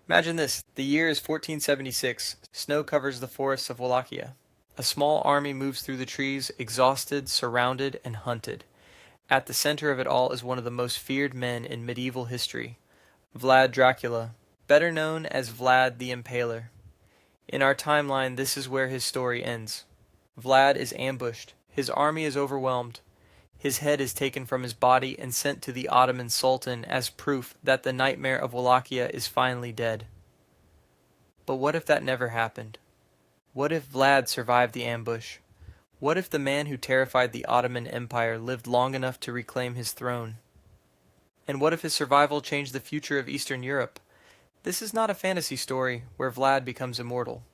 Imagine this. The year is 1476. Snow covers the forests of Wallachia. A small army moves through the trees, exhausted, surrounded, and hunted. At the center of it all is one of the most feared men in medieval history, Vlad Dracula, better known as Vlad the Impaler. In our timeline, this is where his story ends. Vlad is ambushed. His army is overwhelmed. His head is taken from his body and sent to the Ottoman Sultan as proof that the nightmare of Wallachia is finally dead. But what if that never happened? What if Vlad survived the ambush? What if the man who terrified the Ottoman Empire lived long enough to reclaim his throne? And what if his survival changed the future of Eastern Europe? This is not a fantasy story where Vlad becomes immortal.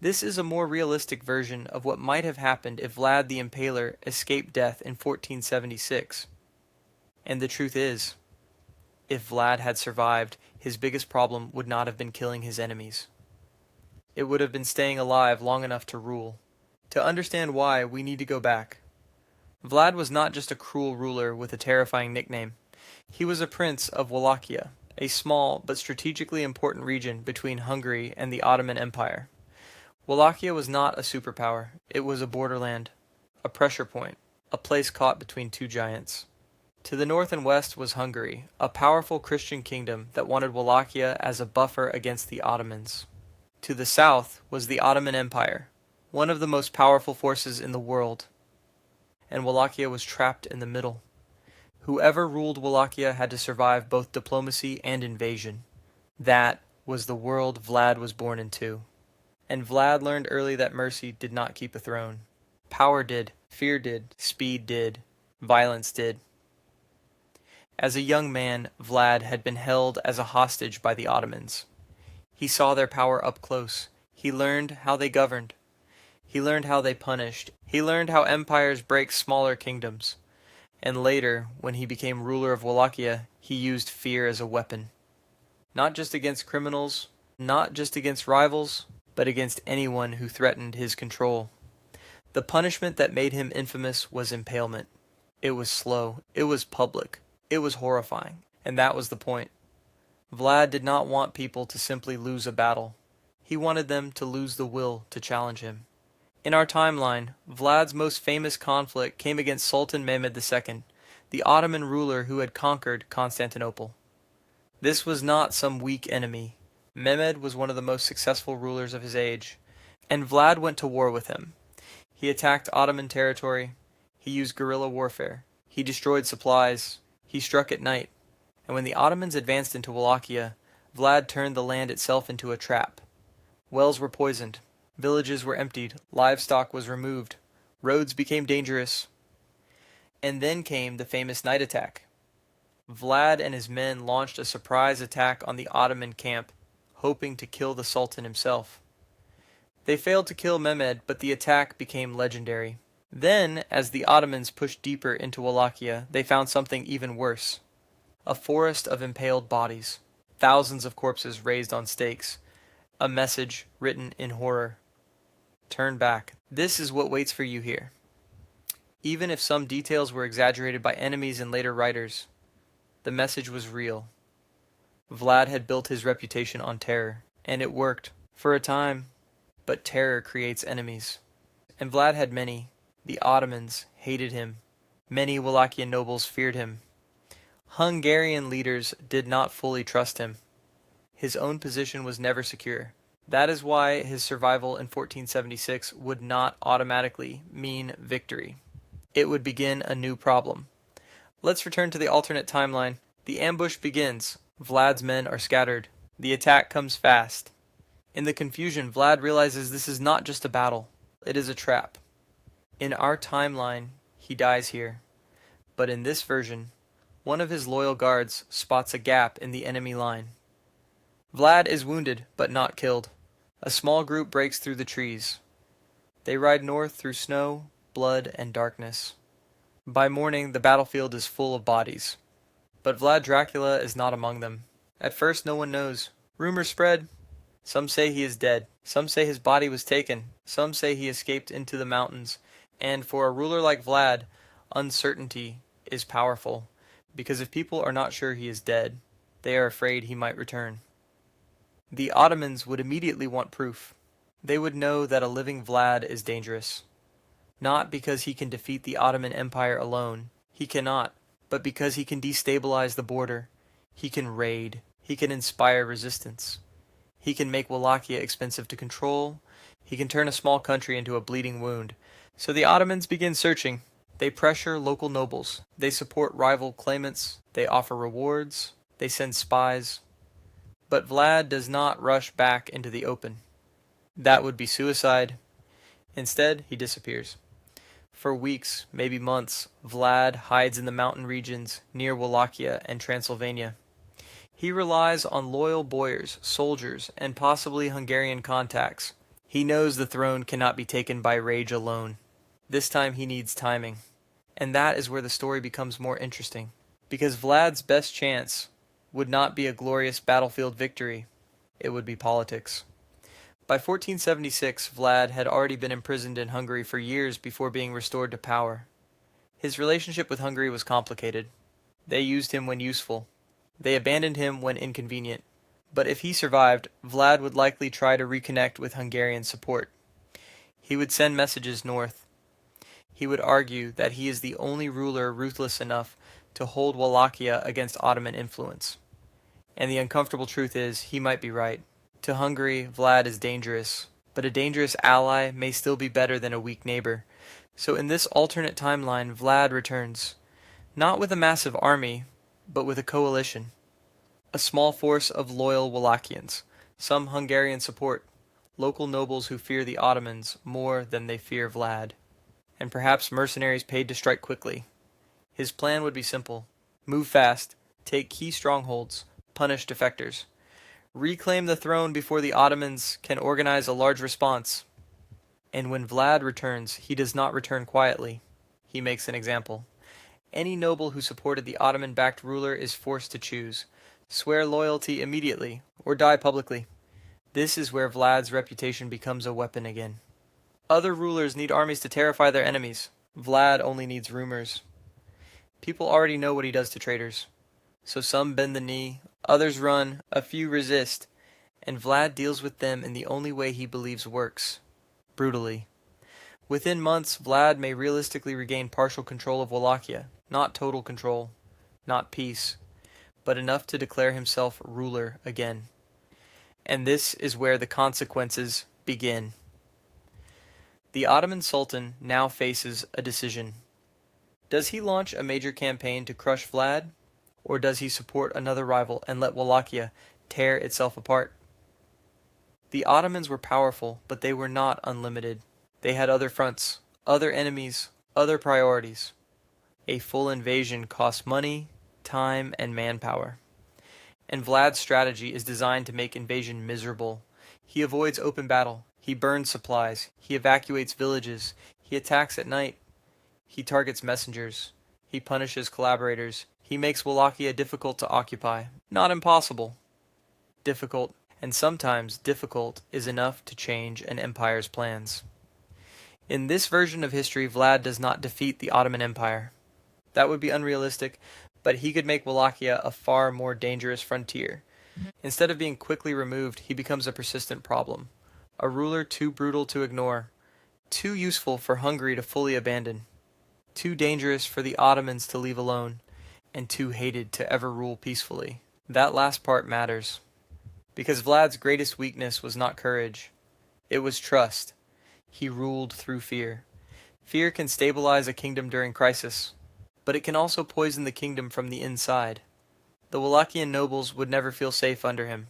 This is a more realistic version of what might have happened if Vlad the Impaler escaped death in 1476. And the truth is, if Vlad had survived, his biggest problem would not have been killing his enemies. It would have been staying alive long enough to rule. To understand why, we need to go back. Vlad was not just a cruel ruler with a terrifying nickname. He was a prince of Wallachia, a small but strategically important region between Hungary and the Ottoman Empire. Wallachia was not a superpower. It was a borderland, a pressure point, a place caught between two giants. To the north and west was Hungary, a powerful Christian kingdom that wanted Wallachia as a buffer against the Ottomans. To the south was the Ottoman Empire, one of the most powerful forces in the world, and Wallachia was trapped in the middle. Whoever ruled Wallachia had to survive both diplomacy and invasion. That was the world Vlad was born into. And Vlad learned early that mercy did not keep a throne. Power did, fear did, speed did, violence did. As a young man, Vlad had been held as a hostage by the Ottomans. He saw their power up close. He learned how they governed. He learned how they punished. He learned how empires break smaller kingdoms. And later, when he became ruler of Wallachia, he used fear as a weapon. Not just against criminals, not just against rivals, but against anyone who threatened his control. The punishment that made him infamous was impalement. It was slow, it was public, it was horrifying, and that was the point. Vlad did not want people to simply lose a battle. He wanted them to lose the will to challenge him. In our timeline, Vlad's most famous conflict came against Sultan Mehmed II, the Ottoman ruler who had conquered Constantinople. This was not some weak enemy. Mehmed was one of the most successful rulers of his age, and Vlad went to war with him. He attacked Ottoman territory, he used guerrilla warfare, he destroyed supplies, he struck at night, and when the Ottomans advanced into Wallachia, Vlad turned the land itself into a trap. Wells were poisoned, villages were emptied, livestock was removed, roads became dangerous. And then came the famous night attack. Vlad and his men launched a surprise attack on the Ottoman camp, hoping to kill the Sultan himself. They failed to kill Mehmed, but the attack became legendary. Then, as the Ottomans pushed deeper into Wallachia, they found something even worse. A forest of impaled bodies, thousands of corpses raised on stakes, a message written in horror. Turn back. This is what waits for you here. Even if some details were exaggerated by enemies and later writers, the message was real. Vlad had built his reputation on terror, and it worked, for a time, but terror creates enemies. And Vlad had many. The Ottomans hated him. Many Wallachian nobles feared him. Hungarian leaders did not fully trust him. His own position was never secure. That is why his survival in 1476 would not automatically mean victory. It would begin a new problem. Let's return to the alternate timeline. The ambush begins. Vlad's men are scattered. The attack comes fast. In the confusion, Vlad realizes this is not just a battle. It is a trap. In our timeline, he dies here. But in this version, one of his loyal guards spots a gap in the enemy line. Vlad is wounded, but not killed. A small group breaks through the trees. They ride north through snow, blood, and darkness. By morning, the battlefield is full of bodies. But Vlad Dracula is not among them. At first, no one knows. Rumors spread. Some say he is dead. Some say his body was taken. Some say he escaped into the mountains. And for a ruler like Vlad, uncertainty is powerful, because if people are not sure he is dead, they are afraid he might return. The Ottomans would immediately want proof. They would know that a living Vlad is dangerous. Not because he can defeat the Ottoman Empire alone. He cannot. But because he can destabilize the border. He can raid. He can inspire resistance. He can make Wallachia expensive to control. He can turn a small country into a bleeding wound. So the Ottomans begin searching. They pressure local nobles. They support rival claimants. They offer rewards. They send spies. But Vlad does not rush back into the open. That would be suicide. Instead, he disappears. For weeks, maybe months, Vlad hides in the mountain regions near Wallachia and Transylvania. He relies on loyal boyars, soldiers, and possibly Hungarian contacts. He knows the throne cannot be taken by rage alone. This time he needs timing. And that is where the story becomes more interesting. Because Vlad's best chance would not be a glorious battlefield victory. It would be politics. By 1476, Vlad had already been imprisoned in Hungary for years before being restored to power. His relationship with Hungary was complicated. They used him when useful. They abandoned him when inconvenient. But if he survived, Vlad would likely try to reconnect with Hungarian support. He would send messages north. He would argue that he is the only ruler ruthless enough to hold Wallachia against Ottoman influence. And the uncomfortable truth is, he might be right. To Hungary, Vlad is dangerous, but a dangerous ally may still be better than a weak neighbor. So in this alternate timeline, Vlad returns, not with a massive army, but with a coalition. A small force of loyal Wallachians, some Hungarian support, local nobles who fear the Ottomans more than they fear Vlad, and perhaps mercenaries paid to strike quickly. His plan would be simple. Move fast, take key strongholds, punish defectors. Reclaim the throne before the Ottomans can organize a large response. And when Vlad returns, he does not return quietly. He makes an example. Any noble who supported the Ottoman-backed ruler is forced to choose. Swear loyalty immediately, or die publicly. This is where Vlad's reputation becomes a weapon again. Other rulers need armies to terrify their enemies. Vlad only needs rumors. People already know what he does to traitors. So some bend the knee, others run, a few resist, and Vlad deals with them in the only way he believes works, brutally. Within months, Vlad may realistically regain partial control of Wallachia, not total control, not peace, but enough to declare himself ruler again. And this is where the consequences begin. The Ottoman Sultan now faces a decision. Does he launch a major campaign to crush Vlad? Or does he support another rival and let Wallachia tear itself apart? The Ottomans were powerful, but they were not unlimited. They had other fronts, other enemies, other priorities. A full invasion costs money, time, and manpower. And Vlad's strategy is designed to make invasion miserable. He avoids open battle. He burns supplies. He evacuates villages. He attacks at night. He targets messengers. He punishes collaborators. He makes Wallachia difficult to occupy. Not impossible. Difficult, and sometimes difficult is enough to change an empire's plans. In this version of history, Vlad does not defeat the Ottoman Empire. That would be unrealistic, but he could make Wallachia a far more dangerous frontier. Instead of being quickly removed, he becomes a persistent problem. A ruler too brutal to ignore, too useful for Hungary to fully abandon, too dangerous for the Ottomans to leave alone, and too hated to ever rule peacefully. That last part matters. Because Vlad's greatest weakness was not courage. It was trust. He ruled through fear. Fear can stabilize a kingdom during crisis, but it can also poison the kingdom from the inside. The Wallachian nobles would never feel safe under him.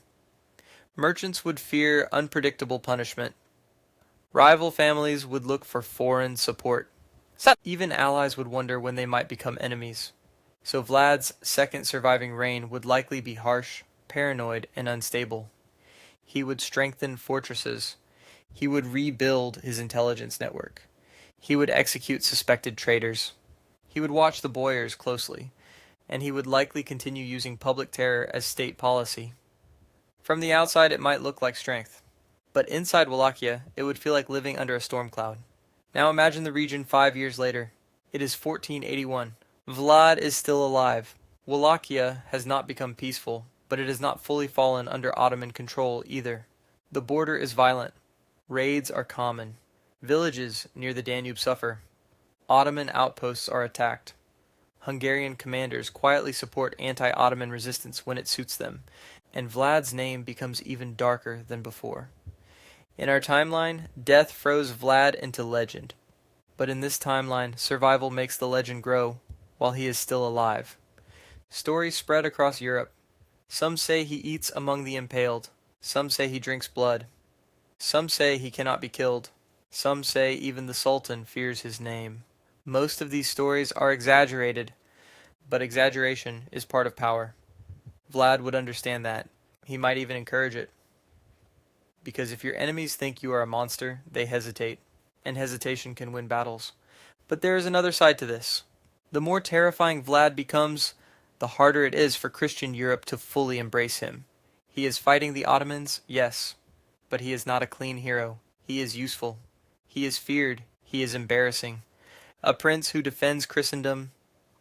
Merchants would fear unpredictable punishment. Rival families would look for foreign support. Even allies would wonder when they might become enemies. So Vlad's second surviving reign would likely be harsh, paranoid, and unstable. He would strengthen fortresses. He would rebuild his intelligence network. He would execute suspected traitors. He would watch the boyars closely, and he would likely continue using public terror as state policy. From the outside, it might look like strength, but inside Wallachia, it would feel like living under a storm cloud. Now imagine the region 5 years later. It is 1481. Vlad is still alive. Wallachia has not become peaceful, but it has not fully fallen under Ottoman control either. The border is violent. Raids are common. Villages near the Danube suffer. Ottoman outposts are attacked. Hungarian commanders quietly support anti-Ottoman resistance when it suits them, and Vlad's name becomes even darker than before. In our timeline, death froze Vlad into legend. But in this timeline, survival makes the legend grow while he is still alive. Stories spread across Europe. Some say he eats among the impaled. Some say he drinks blood. Some say he cannot be killed. Some say even the Sultan fears his name. Most of these stories are exaggerated, but exaggeration is part of power. Vlad would understand that. He might even encourage it. Because if your enemies think you are a monster, they hesitate, and hesitation can win battles. But there is another side to this. The more terrifying Vlad becomes, the harder it is for Christian Europe to fully embrace him. He is fighting the Ottomans, yes, but he is not a clean hero. He is useful. He is feared. He is embarrassing. A prince who defends Christendom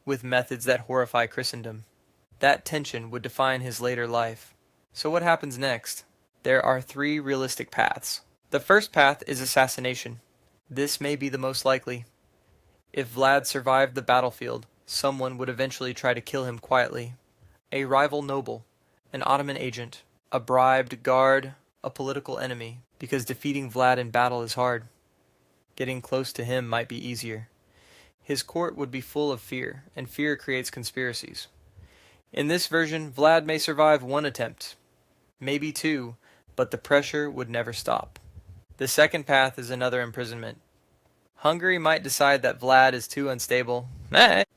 with methods that horrify Christendom. That tension would define his later life. So what happens next? There are three realistic paths. The first path is assassination. This may be the most likely. If Vlad survived the battlefield, someone would eventually try to kill him quietly. A rival noble, an Ottoman agent, a bribed guard, a political enemy, because defeating Vlad in battle is hard. Getting close to him might be easier. His court would be full of fear, and fear creates conspiracies. In this version, Vlad may survive one attempt, maybe two, but the pressure would never stop. The second path is another imprisonment. Hungary might decide that Vlad is too unstable.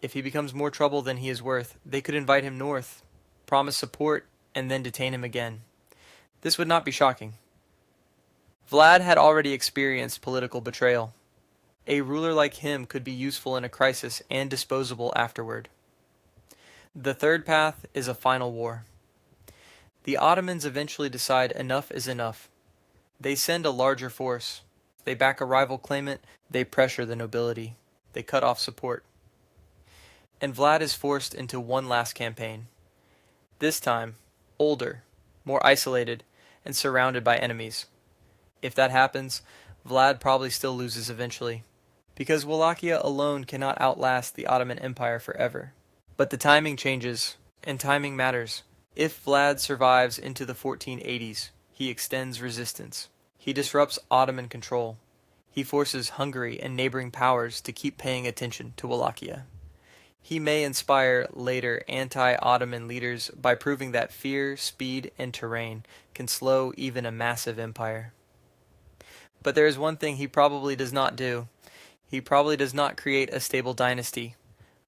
If he becomes more trouble than he is worth, they could invite him north, promise support, and then detain him again. This would not be shocking. Vlad had already experienced political betrayal. A ruler like him could be useful in a crisis and disposable afterward. The third path is a final war. The Ottomans eventually decide enough is enough. They send a larger force. They back a rival claimant. They pressure the nobility. They cut off support. And Vlad is forced into one last campaign. This time, older, more isolated, and surrounded by enemies. If that happens, Vlad probably still loses eventually, because Wallachia alone cannot outlast the Ottoman Empire forever. But the timing changes, and timing matters. If Vlad survives into the 1480s, he extends resistance. He disrupts Ottoman control. He forces Hungary and neighboring powers to keep paying attention to Wallachia. He may inspire later anti-Ottoman leaders by proving that fear, speed, and terrain can slow even a massive empire. But there is one thing he probably does not do. He probably does not create a stable dynasty.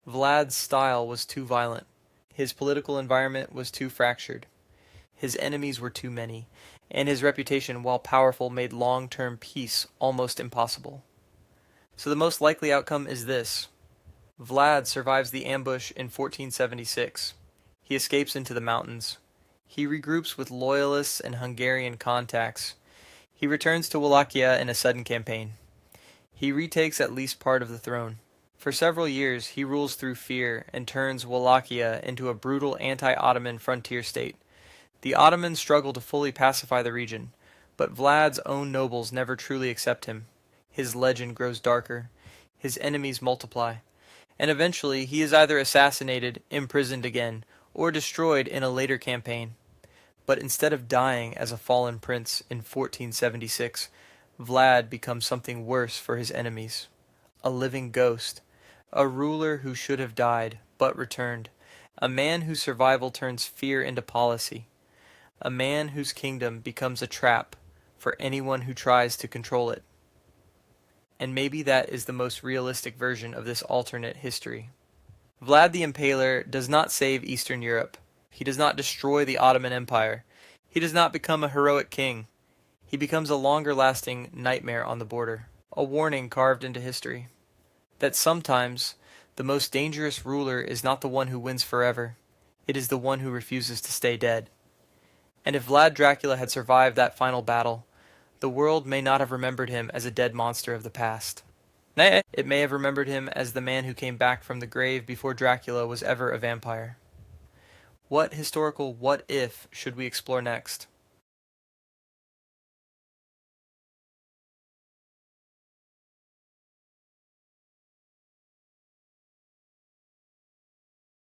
Vlad's style was too violent. His political environment was too fractured. His enemies were too many, and his reputation, while powerful, made long-term peace almost impossible. So the most likely outcome is this. Vlad survives the ambush in 1476. He escapes into the mountains. He regroups with loyalists and Hungarian contacts. He returns to Wallachia in a sudden campaign. He retakes at least part of the throne. For several years, he rules through fear and turns Wallachia into a brutal anti-Ottoman frontier state. The Ottomans struggle to fully pacify the region, but Vlad's own nobles never truly accept him. His legend grows darker. His enemies multiply. And eventually, he is either assassinated, imprisoned again, or destroyed in a later campaign. But instead of dying as a fallen prince in 1476, Vlad becomes something worse for his enemies. A living ghost. A ruler who should have died, but returned. A man whose survival turns fear into policy. A man whose kingdom becomes a trap for anyone who tries to control it. And maybe that is the most realistic version of this alternate history. Vlad the Impaler does not save Eastern Europe. He does not destroy the Ottoman Empire. He does not become a heroic king. He becomes a longer-lasting nightmare on the border, a warning carved into history. That sometimes the most dangerous ruler is not the one who wins forever. It is the one who refuses to stay dead. And if Vlad Dracula had survived that final battle, the world may not have remembered him as a dead monster of the past. Nay, it may have remembered him as the man who came back from the grave before Dracula was ever a vampire. What historical what if should we explore next?